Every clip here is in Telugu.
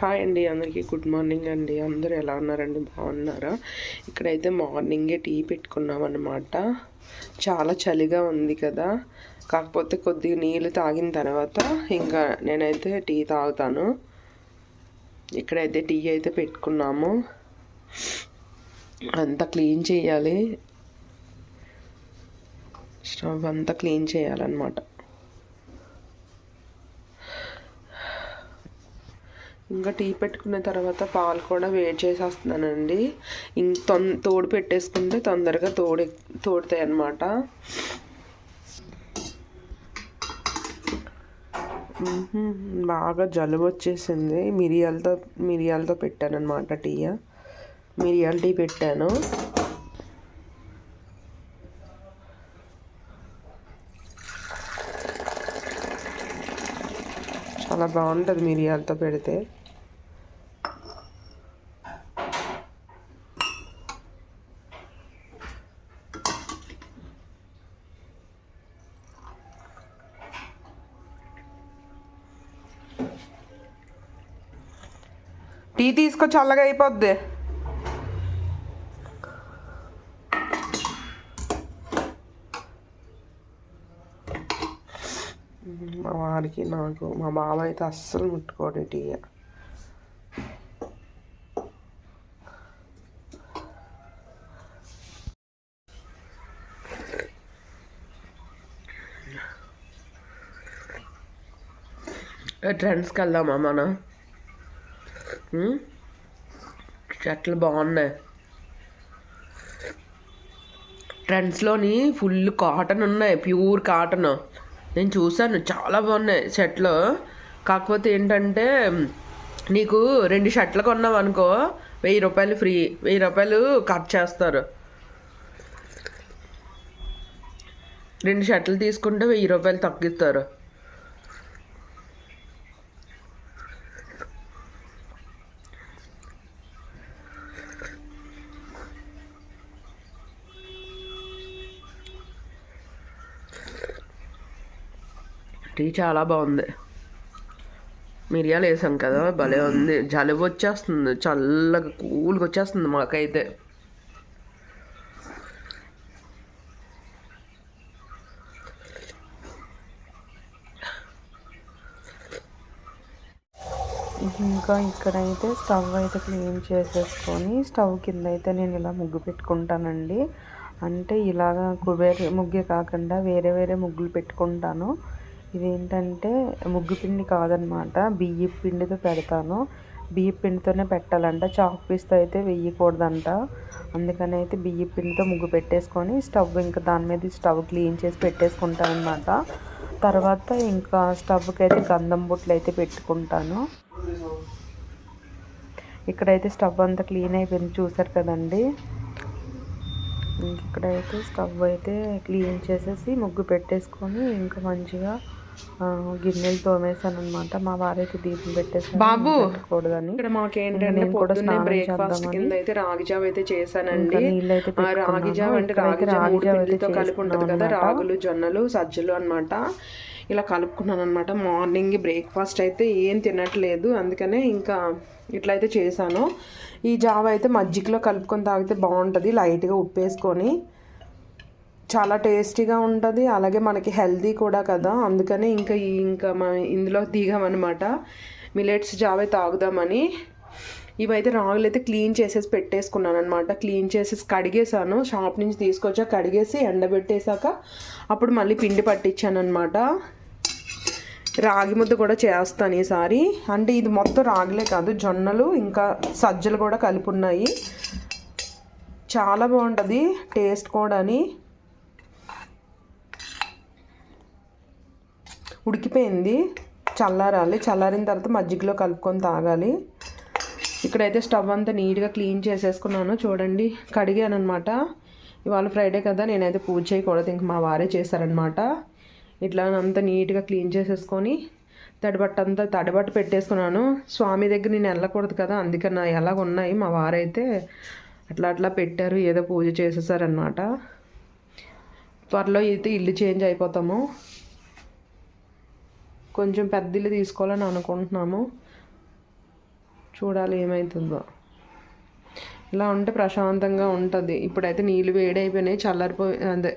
హాయ్ అండి, అందరికీ గుడ్ మార్నింగ్ అండి. అందరూ ఎలా ఉన్నారండి? బాగున్నారా? ఇక్కడైతే మార్నింగే టీ పెట్టుకున్నాం అన్నమాట. చాలా చలిగా ఉంది కదా, కాకపోతే కొద్దిగా నీళ్ళు తాగిన తర్వాత ఇంకా నేనైతే టీ తాగుతాను. ఇక్కడైతే టీ అయితే పెట్టుకున్నాము. అంతా క్లీన్ చేయాలి, స్టవ్ అంతా క్లీన్ చేయాలన్నమాట. ఇంకా టీ పెట్టుకున్న తర్వాత పాలు కూడా వేడి చేసేస్తున్నానండి. తోడు పెట్టేసుకుంటే తొందరగా తోడుతాయి అన్నమాట. బాగా జలుబు వచ్చేసింది. మిరియాలతో పెట్టాను అనమాట టీ. మిరియాల టీ పెట్టాను. చాలా బాగుంటుంది మిరియాలతో పెడితే. టీ తీసుకో, చల్లగా అయిపోద్ది. మా వారికి నాకు మా బాబాయ్ అయితే అస్సలు ముట్టుకోడు టీ. ట్రెండ్స్కి వెళ్దామా మనం? షర్ట్లు బాగున్నాయి. ట్రెండ్స్లోని ఫుల్ కాటన్ ఉన్నాయి, ప్యూర్ కాటన్. నేను చూసాను, చాలా బాగున్నాయి షర్ట్లు. కాకపోతే ఏంటంటే నీకు 2 షర్ట్లు కొన్నావు అనుకో, 1000 రూపాయలు ఫ్రీ. 1000 రూపాయలు కట్ చేస్తారు. 2 షర్ట్లు తీసుకుంటే 1000 రూపాయలు తగ్గిస్తారు. టీ చాలా బాగుంది. మిరియాలు వేసాం కదా, భలే ఉంది. జలుబు వచ్చేస్తుంది, చల్లగా కూల్గా వచ్చేస్తుంది మాకైతే. ఇంకా ఇక్కడైతే స్టవ్ అయితే క్లీన్ చేసేసుకొని స్టవ్ కింద అయితే నేను ఇలా ముగ్గు పెట్టుకుంటానండి. అంటే ఇలాగా కుబేర ముగ్గే కాకుండా వేరే వేరే ముగ్గులు పెట్టుకుంటాను. ఇదేంటంటే ముగ్గు పిండి కాదనమాట, బియ్యం పిండితో పెడతాను. బియ్యం పిండితోనే పెట్టాలంట, చాక్ పీస్తో అయితే వేయకూడదంట. అందుకని అయితే బియ్యం పిండితో ముగ్గు పెట్టేసుకొని స్టవ్ ఇంకా దాని మీద స్టవ్ క్లీన్ చేసి పెట్టేసుకుంటాను అనమాట. తర్వాత ఇంకా స్టవ్కి అయితే గంధం బొట్లు అయితే పెట్టుకుంటాను. ఇక్కడైతే స్టవ్ అంతా క్లీన్ అయిపోయింది, చూసారు కదండి. ఇక్కడైతే స్టవ్ అయితే క్లీన్ చేసేసి ముగ్గు పెట్టేసుకొని ఇంకా మంచిగా గిన్నెలు తోమేసాను అనమాట. మా వారైతే దీపం పెట్టేసాను బాబు పెట్టుకూడదని. ఇక్కడ మాకేంటంటే పొద్దున్నే బ్రేక్ఫాస్ట్ కింద అయితే రాగి జావ అయితే చేశానండి. రాగి జావ అంటే రాగి పిండితో కలిపి ఉంటుంది కదా, రాగులు, జొన్నలు, సజ్జలు అనమాట. ఇలా కలుపుకున్నాను అనమాట. మార్నింగ్ బ్రేక్ఫాస్ట్ అయితే ఏం తినట్లేదు, అందుకనే ఇంకా ఇట్లయితే చేశాను. ఈ జావ అయితే మజ్జిగలో కలుపుకొని తాగితే బాగుంటుంది, లైట్గా ఉప్పు వేసుకొని. చాలా టేస్టీగా ఉంటుంది, అలాగే మనకి హెల్తీ కూడా కదా. అందుకని ఇంకా మనం ఇందులో దిగామన్నమాట. మిలెట్స్ జావే తాగుదామని. ఇవైతే రాగులు అయితే క్లీన్ చేసేసి పెట్టేసుకున్నాను అనమాట. క్లీన్ చేసేసి కడిగేసాను, షాప్ నుంచి తీసుకొచ్చా, కడిగేసి ఎండబెట్టేశాక అప్పుడు మళ్ళీ పిండి పట్టించాను అనమాట. రాగి ముద్ద కూడా చేస్తాను ఈసారి. అంటే ఇది మొత్తం రాగులే కాదు, జొన్నలు ఇంకా సజ్జలు కూడా కలిపి ఉన్నాయి. చాలా బాగుంటుంది టేస్ట్ కూడా. ఉడికిపోయింది, చల్లారాలి. చల్లారిన తర్వాత మజ్జిగలో కలుపుకొని తాగాలి. ఇక్కడైతే స్టవ్ అంతా నీట్గా క్లీన్ చేసేసుకున్నాను. చూడండి, కడిగాను అనమాట. ఇవాళ ఫ్రైడే కదా, నేనైతే పూజ చేయకూడదు, ఇంక మా వారే చేశారనమాట. ఇట్లా అంతా నీట్గా క్లీన్ చేసేసుకొని తడిబట్ట పెట్టేసుకున్నాను. స్వామి దగ్గర నేను వెళ్ళకూడదు కదా, అందుకని నా ఎలాగ ఉన్నాయి. మా వారైతే అట్లా పెట్టారు, ఏదో పూజ చేసేసారనమాట. త్వరలో అయితే ఇల్లు చేంజ్ అయిపోతాము. కొంచెం పెద్ద ఇల్లు తీసుకోవాలని అనుకుంటున్నాము. చూడాలి ఏమవుతుందో. ఇలా ఉంటే ప్రశాంతంగా ఉంటుంది. ఇప్పుడైతే నీళ్ళు వేడైపోయినాయి, చల్లారిపోయి అదే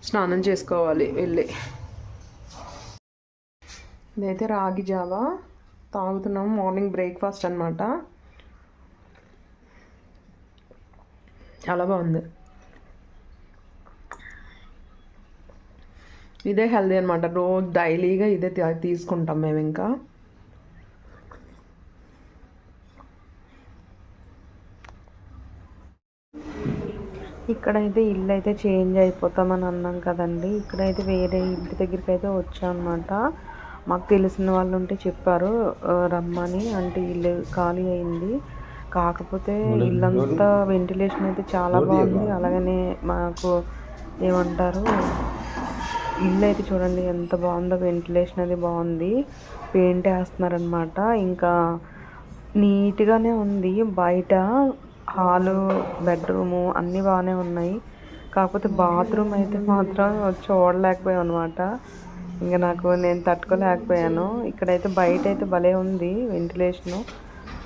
స్నానం చేసుకోవాలి వెళ్ళి. ఇదైతే రాగి జావా తాగుతున్నాము, మార్నింగ్ బ్రేక్ఫాస్ట్ అనమాట. చాలా బాగుంది. ఇదే హెల్దీ అనమాట, రోజు డైలీగా ఇదే తీసుకుంటాం మేము. ఇంకా ఇక్కడైతే ఇల్లు అయితే చేంజ్ అయిపోతామని అన్నాం కదండి. ఇక్కడైతే వేరే ఇంటి దగ్గరికి అయితే వచ్చామన్నమాట. మాకు తెలిసిన వాళ్ళు ఉంటే చెప్పారు రమ్మని. అంటే ఇల్లు ఖాళీ అయింది, కాకపోతే ఇల్లంతా వెంటిలేషన్ అయితే చాలా బాగుంది. అలాగనే మాకు ఏమంటారు, ఇల్లు అయితే చూడండి ఎంత బాగుందో, వెంటిలేషన్ అది బాగుంది. పెయింట్ వేస్తున్నారనమాట. ఇంకా నీట్గానే ఉంది. బయట హాలు, బెడ్రూము అన్నీ బాగానే ఉన్నాయి. కాకపోతే బాత్రూమ్ అయితే మాత్రం చూడలేకపోయాం అనమాట. ఇంకా నేను తట్టుకోలేకపోయాను. ఇక్కడైతే బయట అయితే భలే ఉంది, వెంటిలేషను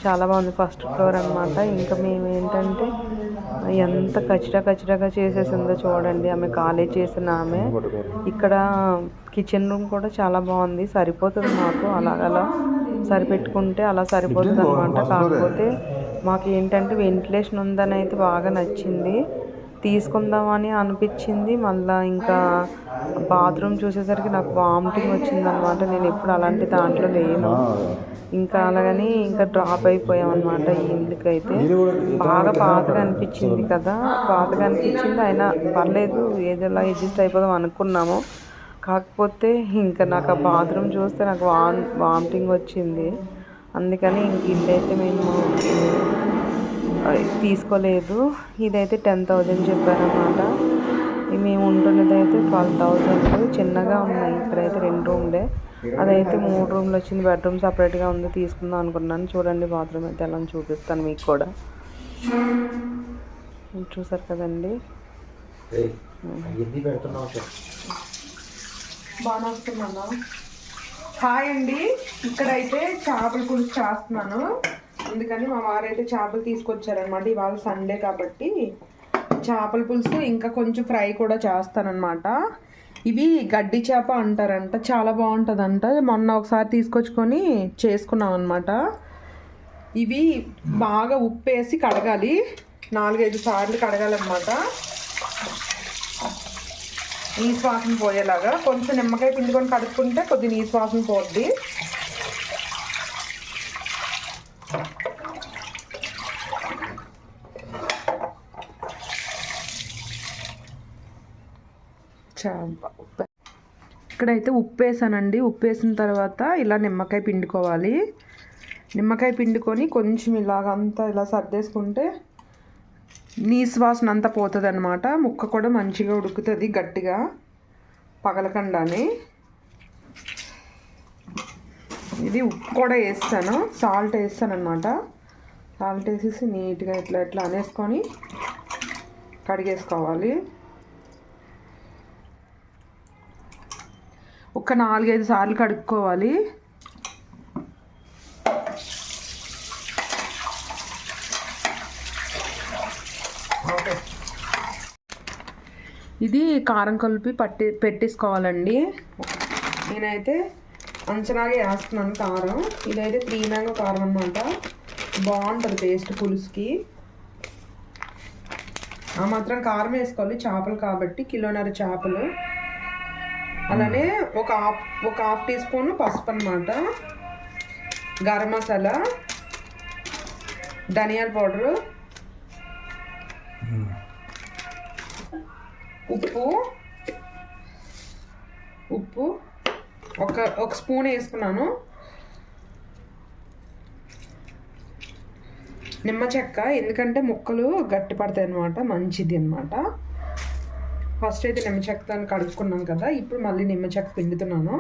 చాలా బాగుంది. ఫస్ట్ ఫ్లోర్ అనమాట. ఇంకా మేము ఏంటంటే ఎంత కచ్చిగా చేసేసిందో చూడండి, ఆమె ఖాళీ చేసిన ఆమె. ఇక్కడ కిచెన్ రూమ్ కూడా చాలా బాగుంది, సరిపోతుంది మాకు. అలా సరిపెట్టుకుంటే అలా సరిపోతుంది అనమాట. కాకపోతే మాకు ఏంటంటే వెంటిలేషన్ ఉందని అయితే బాగా నచ్చింది, తీసుకుందామని అనిపించింది. మళ్ళీ ఇంకా బాత్రూమ్ చూసేసరికి నాకు వామిటింగ్ వచ్చింది అనమాట. నేను ఎప్పుడు అలాంటి దాంట్లో లేను. ఇంకా అలాగని ఇంకా డ్రాప్ అయిపోయాం అనమాట. ఈ ఇంటికి అయితే బాగా పాతగా అనిపించింది కదా, పాతగా అనిపించింది. అయినా పర్లేదు, ఏదోలా అడ్జస్ట్ అయిపోదాం అనుకున్నాము. కాకపోతే ఇంకా నాకు ఆ బాత్రూమ్ చూస్తే నాకు వామిటింగ్ వచ్చింది. అందుకని ఇంక ఇల్లు అయితే మేము తీసుకోలేదు. ఇదైతే 10,000 చెప్పారనమాట. మేము ఉంటున్నది అయితే 12,000. చిన్నగా ఉన్నాయి. ఇక్కడైతే 2 రూమ్లే, అదైతే 3 రూమ్లు వచ్చింది. బెడ్రూమ్ సపరేట్గా ఉంది, తీసుకుందాం అనుకున్నాను. చూడండి బాత్రూమ్ అయితే ఎలా చూపిస్తాను మీకు కూడా. చూసారు కదండి, బాగా వస్తున్నాను. హాయ్ అండి, ఇక్కడైతే చేపల పులుసు చేస్తున్నాను. అందుకని మా వారైతే చేపలు తీసుకొచ్చారనమాట. ఇవాళ సండే కాబట్టి చేపల పులుసు ఇంకా కొంచెం ఫ్రై కూడా చేస్తానన్నమాట. ఇవి గడ్డి చేప అంటారంట, చాలా బాగుంటుందంట. మొన్న ఒకసారి తీసుకొచ్చుకొని చేసుకున్నాం అనమాట. ఇవి బాగా ఉప్పేసి కడగాలి, 4-5 సార్లు కడగాలన్నమాట. నీసు వాసన పోయేలాగా కొంచెం నిమ్మకాయ పిండుకొని కడుక్కుంటే కొద్ది నీసు వాసన పోద్ది. ఇక్కడైతే ఉప్పు వేసానండి. ఉప్పు వేసిన తర్వాత ఇలా నిమ్మకాయ పిండుకోవాలి. నిమ్మకాయ పిండుకొని కొంచెం ఇలాగంతా ఇలా సర్దేసుకుంటే నీసు వాసన అంతా పోతుంది అనమాట. ముక్క కూడా మంచిగా ఉడుకుతుంది, గట్టిగా పగలకుండానే. ఇది ఉప్పు కూడా వేస్తాను, సాల్ట్ వేస్తాను అనమాట. సాల్ట్ వేసేసి నీట్గా ఇట్లా అనేసుకొని కడిగేసుకోవాలి. ఒక 4-5 సార్లు కడుక్కోవాలి. ఇది కారం కలిపి పెట్టేసుకోవాలండి. నేనైతే అంచనాగా వేస్తున్నాను కారం. ఇదైతే 3 మ్యాంగో కారం అనమాట. బాగుంటుంది టేస్ట్ పులుసుకి. ఆ మాత్రం కారం వేసుకోవాలి, చేపలు కాబట్టి, 1.5 కిలో చేపలు. అలానే ఒక హాఫ్ టీ స్పూన్ పసుపు అనమాట, గరం మసాలా, ధనియాల పౌడరు, ఉప్పు ఒక స్పూన్ వేసుకున్నాను. నిమ్మ చెక్క, ఎందుకంటే ముక్కలు గట్టి పడతాయి అన్నమాట, మంచిది అన్నమాట. ఫస్ట్ అయితే నిమ్మ చెక్కతో కడుక్కున్నాం కదా, ఇప్పుడు మళ్ళీ నిమ్మ చెక్క పిండుతున్నాను.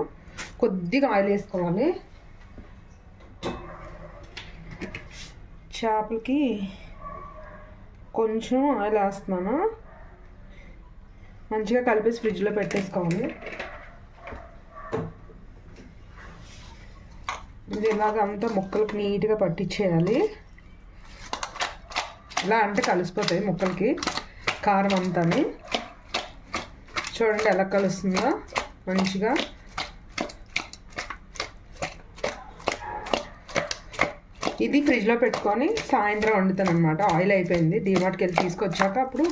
కొద్దిగా ఆయిల్ వేసుకోవాలి. చేపలకి కొంచెం ఆయిల్ వేస్తున్నాను. మంచిగా కలిపేసి ఫ్రిడ్జ్లో పెట్టేసుకోవాలి. ఇది ఇలాగంతా ముక్కలకి నీట్గా పట్టించేయాలి. ఇలా అంటే కలిసిపోతాయి ముక్కలకి కారం అంతాని. చూడండి ఎలా కలుస్తుందో మంచిగా. ఇది ఫ్రిడ్జ్లో పెట్టుకొని సాయంత్రం వండుతాను అనమాట. ఆయిల్ అయిపోయింది, డీమార్ట్కి వెళ్ళి తీసుకొచ్చాక అప్పుడు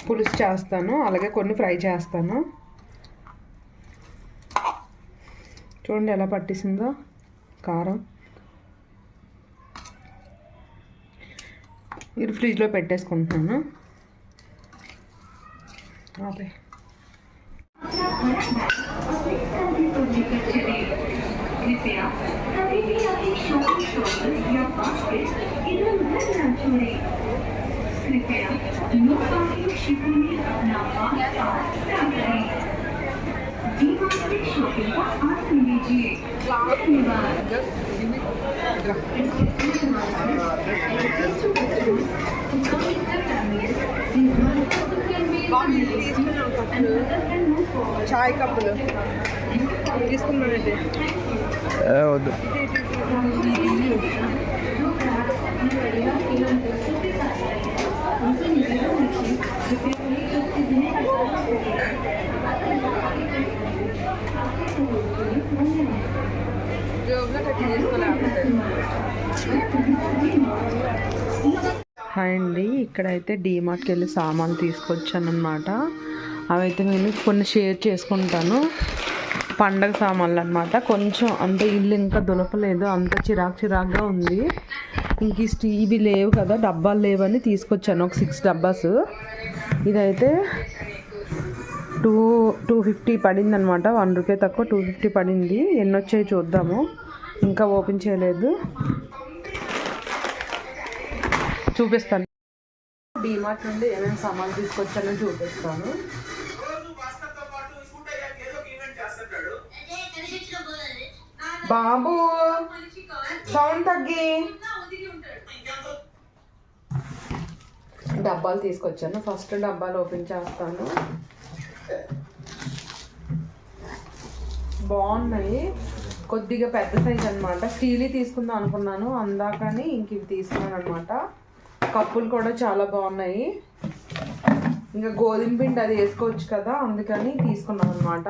పులుసు చేస్తాను, అలాగే కొన్ని ఫ్రై చేస్తాను. చూడండి ఎలా పట్టిస్తుందో కారం. ఇది ఫ్రిడ్జ్లో పెట్టేసుకుంటున్నాను. ఓకే, చాయ్ కప్పులు తీసుకున్నానండి. వద్దు. హాయ్ అండి, ఇక్కడైతే డీమార్ట్కి వెళ్ళి సామాన్లు తీసుకొచ్చాను అనమాట. అవైతే నేను కొన్ని షేర్ చేసుకుంటాను. పండగ సామాన్లు అనమాట. కొంచెం అంటే ఇల్లు ఇంకా దులపలేదు, అంత చిరాకుగా ఉంది. ఇంక ఇవి లేవు కదా, డబ్బాలు లేవని తీసుకొచ్చాను ఒక 6 డబ్బాస్. ఇదైతే 250 పడింది అనమాట. 1 రూపాయి తక్కువ 250 పడింది. ఎన్ని వచ్చాయి చూద్దాము. ఇంకా ఓపెన్ చేయలేదు, చూపిస్తాను. డీమార్ట్ నుండి ఏమేమి సామాన్లు తీసుకొచ్చానో చూపిస్తాను. బాబు సౌండ్ తగ్గి. డబ్బాలు తీసుకొచ్చాను. ఫస్ట్ డబ్బాలు ఓపెన్ చేస్తాను. బాగున్నాయి, కొద్దిగా పెద్ద సైజ్ అనమాట. స్టీల్ తీసుకుందాం అనుకున్నాను, అందాకని ఇంక ఇవి తీసుకున్నాను అనమాట. కప్పులు కూడా చాలా బాగున్నాయి. ఇంకా గోధుమ పిండి అది వేసుకోవచ్చు కదా, అందుకని తీసుకున్నాను అనమాట.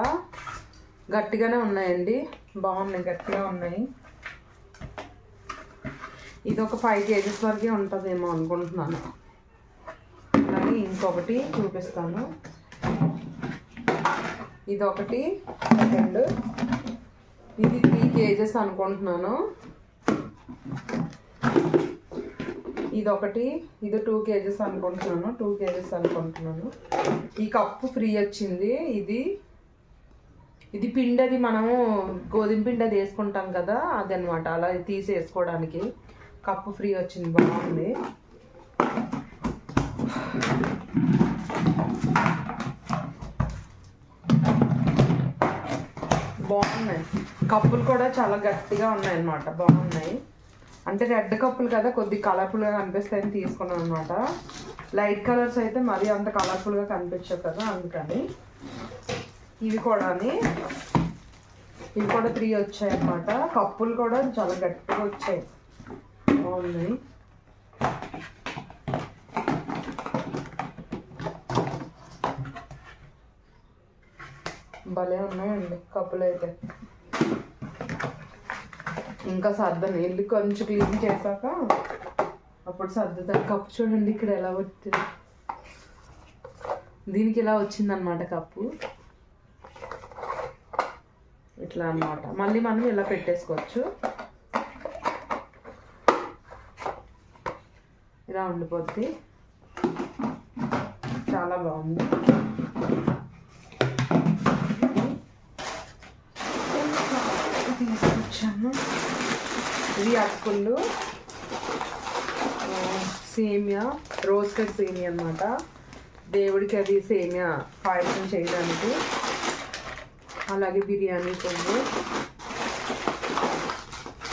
గట్టిగానే ఉన్నాయండి, బాగున్నాయి, గట్టిగా ఉన్నాయి. ఇది ఒక 5 kgs వరకే ఉంటుందేమో అనుకుంటున్నాను. అలాగే ఇంకొకటి చూపిస్తాను. ఇదొకటి, సెకండ్, ఇది 3 kgs అనుకుంటున్నాను. ఇదొకటి, ఇది 2 kgs అనుకుంటున్నాను. 2 kgs అనుకుంటున్నాను. ఈ కప్పు ఫ్రీ వచ్చింది. ఇది పిండి, అది మనము గోధుమ పిండి అది వేసుకుంటాం కదా, అది అనమాట. అలా తీసి వేసుకోవడానికి కప్పు ఫ్రీ వచ్చింది, బాగుంది. బాగున్నాయి కప్పులు కూడా, చాలా గట్టిగా ఉన్నాయి అన్నమాట, బాగున్నాయి. అంటే రెడ్ కప్పులు కదా, కొద్దిగా కలర్ఫుల్గా కనిపిస్తాయని తీసుకున్నాను అనమాట. లైట్ కలర్స్ అయితే మరీ అంత కలర్ఫుల్గా కనిపించవు కదా, అందుకని. ఇవి కూడా 3 వచ్చాయి అన్నమాట. కప్పులు కూడా చాలా గట్టిగా వచ్చాయి, బాగున్నాయి. భలే ఉన్నాయండి కప్పులు అయితే. ఇంకా సర్దను, ఇల్లు కొంచెం క్లీన్ చేశాక అప్పుడు సర్దుతాను. కప్పు చూడండి ఇక్కడ ఎలా వచ్చింది, దీనికి ఇలా వచ్చిందనమాట కప్పు. ఇట్లా అన్నమాట. మళ్ళీ మనం ఇలా పెట్టేసుకోవచ్చు, ఇలా ఉండిపోద్ది. చాలా బాగుంది. తీసుకొచ్చాను. ఇవి అటుకులు, సేమియా, రోస్టెడ్ సేమియా అన్నమాట. దేవుడికి అది సేమియా పాయసం చేయడానికి. అలాగే బిర్యానీ కొవ్వు,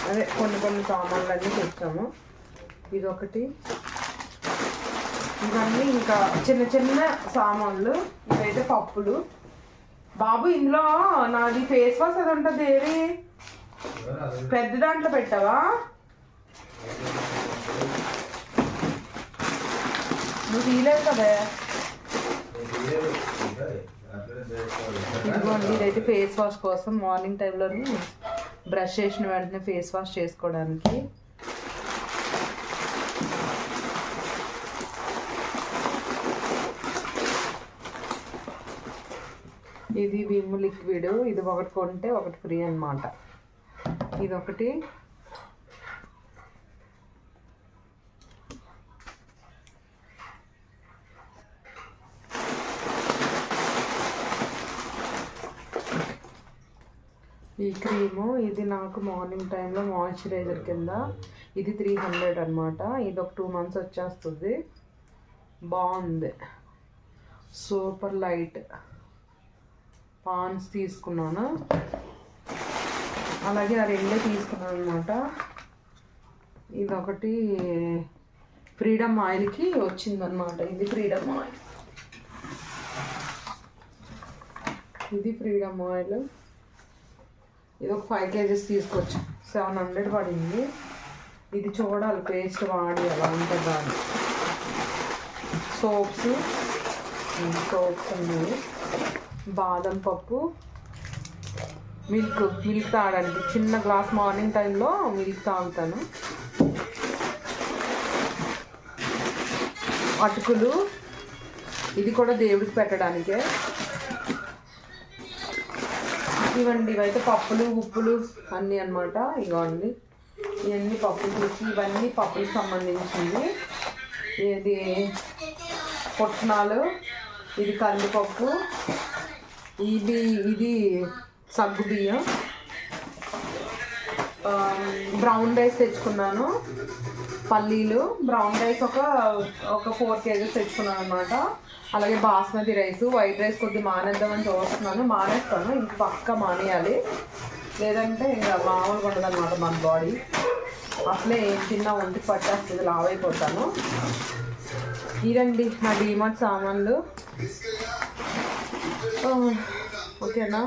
అదే కొన్ని సామాన్లు అన్నీ తెచ్చాము. ఇదొకటి, ఇవన్నీ ఇంకా చిన్న సామాన్లు. ఇవైతే పప్పులు. బాబు ఇందులో నాది ఫేస్ వాష్ అది ఉంటుంది, ఏది పెద్ద దాంట్లో పెట్టావా? నువ్వు తీయలేదు కదా. ఇదిగోండి, ఇదైతే ఫేస్ వాష్ కోసం మార్నింగ్ టైంలో బ్రష్ చేసిన వెంటనే ఫేస్ వాష్ చేసుకోవడానికి. ఇది విమ్ లిక్విడ్, ఇది ఒకటి కొంటే ఒకటి ఫ్రీ అన్నమాట. ఇదొకటి. ఈ క్రీము ఇది నాకు మార్నింగ్ టైంలో మాయిశ్చరైజర్ కింద. ఇది 300 అన్నమాట. ఇది ఒక 2 months వచ్చేస్తుంది. బాగుంది, సూపర్ లైట్. పాన్స్ తీసుకున్నాను, అలాగే ఆ రెండే తీసుకున్నాను అనమాట. ఇదొకటి ఫ్రీడమ్ ఆయిల్కి వచ్చిందనమాట. ఇది ఫ్రీడమ్ ఆయిల్, ఇది ఫ్రీడమ్ ఆయిల్. ఇది ఒక 5 kgs తీసుకొచ్చి 700 పడింది. ఇది చూడాలి పేస్ట్ వాడి ఎలా ఉంటుందా అని. సోప్స్ ఉన్నాయి. బాదం పప్పు, మిల్క్ తాగడానికి చిన్న గ్లాస్ మార్నింగ్ టైంలో మిల్క్ తాగుతాను. అటుకులు, ఇది కూడా దేవుడికి పెట్టడానికే. ఇవైతే పప్పులు ఉప్పులు అన్నీ అన్నమాట. ఇవ్వండి, ఇవన్నీ పప్పులు తీసి, ఇవన్నీ పప్పులకు సంబంధించింది. ఇది పొట్నాలు, ఇది కందిపప్పు, ఇది సగ్గు బియ్యం. బ్రౌన్ రైస్ తెచ్చుకున్నాను, పల్లీలు. బ్రౌన్ రైస్ ఒక 4 kgs తెచ్చుకున్నాను అనమాట. అలాగే బాస్మతి రైస్, వైట్ రైస్ కొద్ది మానేద్దామని చూస్తున్నాను. మానేస్తాను, ఇంక పక్క మానేయాలి, లేదంటే ఇంకా మామూలుగా ఉండదు అనమాట మన బాడీ. అసలే ఏం తిన్నా ఒంటికి పట్టేస్తుంది, లావ్ అయిపోతాను. ఇదండి నా డీమార్ట్ సామాన్లు. ఓకేనా.